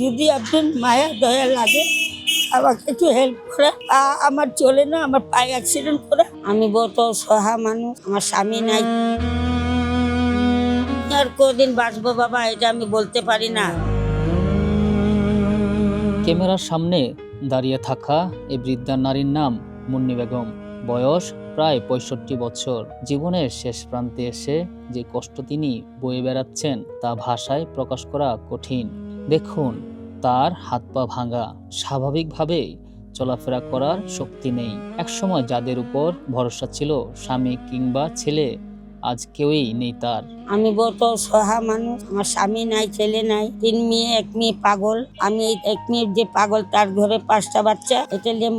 যদি আপনার মায়া দয়া লাগে আমাকে একটু হেল্প করে। আমার চলে না, আমার পায়ে অ্যাক্সিডেন্ট করে। আমি বহুত সহা মানুষ, আমার স্বামী নাই। আর কদিন বাঁচবো বাবা এটা আমি বলতে পারি না। ক্যামেরার সামনে দাঁড়িয়ে থাকা এই বৃদ্ধা নারীর নাম মুন্নি বেগম। বয়স প্রায় ৬৫ বছর। জীবনের শেষ প্রান্তে এসে যে কষ্ট তিনি বয়ে বেড়াচ্ছেন তা ভাষায় প্রকাশ করা কঠিন। দেখুন, তার হাত পা ভাঙা, স্বাভাবিকভাবে চলাফেরা করার শক্তি নেই। একসময় যাদের উপর ভরসা ছিল স্বামী কিংবা ছেলে, আজ কেউই নেই তার। আমি বহুত সহা মানুষ, আমার স্বামী নাই, ছেলে নাই, 3 মেয়ে, 1 মেয়ে পাগল। আমি এই 1 মেয়ে যে পাগল তার ঘরে 5টা বাচ্চা। এটা নিয়ে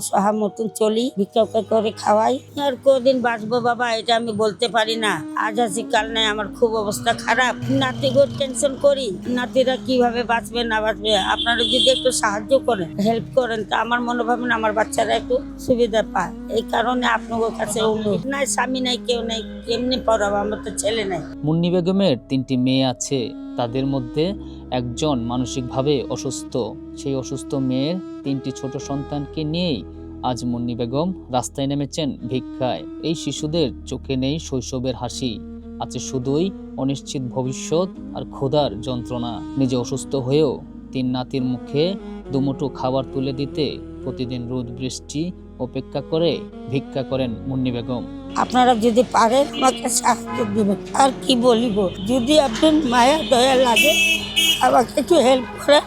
সহা মতন চলি, ভিক্ষা করে খাওয়াই। আর কদিন বাঁচবো বাবা এটা আমি বলতে পারি না। আজ আছি কাল নাই, আমার খুব অবস্থা খারাপ। নাতিগোর টেনশন করি, নাতিরা কিভাবে বাঁচবে না বাঁচবে। আপনারা যদি একটু সাহায্য করেন, হেল্প করেন, তা আমার মনোভাবনা আমার বাচ্চারা একটু সুবিধা পায়। এই কারণে আপনাদের কাছে অনুরোধ। নাই স্বামী নাই, কেউ নাই, কেমনি পড়াবো, আমার তো ছেলে নাই। মুন্নি বেগমের 3টি মেয়ে আছে, তাদের মধ্যে একজন মানসিকভাবে অসুস্থ। সেই অসুস্থ মেয়ের 3টি ছোট সন্তানকে নিয়েই আজ মুন্নি বেগম রাস্তায় নেমেছেন ভিক্ষায়। এই শিশুদের চোখে নেই শৈশবের হাসি, আছে শুধুই অনিশ্চিত ভবিষ্যৎ আর ক্ষুধার যন্ত্রণা। নিজে অসুস্থ হয়েও 3 নাতির মুখে দুমুঠো খাবার তুলে দিতে প্রতিদিন রোদ বৃষ্টি অপেক্ষা করে ভিক্ষা করেন মুন্নি বেগম। আপনারা যদি পারেন আমাকে সাহায্য দেবেন। আর কি বলিব, যদি আপনার মায়া দয়া লাগে আমাকে একটু হেল্প করে।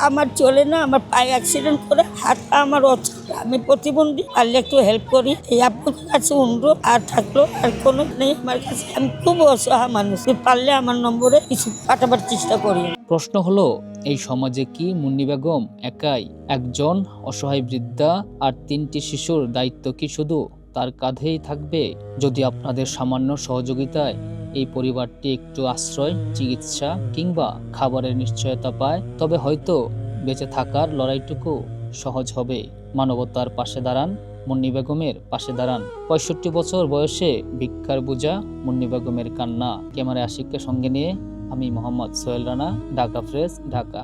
আমার চলে না, আমার পায়ে অ্যাক্সিডেন্ট করে, হাত পা আমার অচল, আমি প্রতিবন্ধী। পারলে একটু হেল্প করি, এই আপনার কাছে অনুরোধ। আর থাকলো আর কোনো নেই আমার কাছে, আমি খুব অসহায় মানুষ। পারলে আমার নম্বরে কিছু পাঠাবার চেষ্টা করি। প্রশ্ন হলো, এই সমাজে কি মুন্নি বেগম একাই একজন অসহায় বৃদ্ধা, আর 3টি শিশুর দায়িত্ব কি শুধু তার কাঁধেই থাকবে? যদি আপনাদের সামান্য সহযোগিতায় এই পরিবারটি একটু আশ্রয়, চিকিৎসা কিংবা খাবারের নিশ্চয়তা পায়, তবে হয়তো বেঁচে থাকার লড়াইটুকু সহজ হবে। মানবতার পাশে দাঁড়ান, মুন্নি বেগমের পাশে দাঁড়ান। ৬৫ বছর বয়সে ভিক্ষার বোঝা মুন্নি বেগমের কান্না। ক্যামেরায় আশিককে সঙ্গে নিয়ে আমি মোহাম্মদ সোহেল রানা, ঢাকা প্রেস, ঢাকা।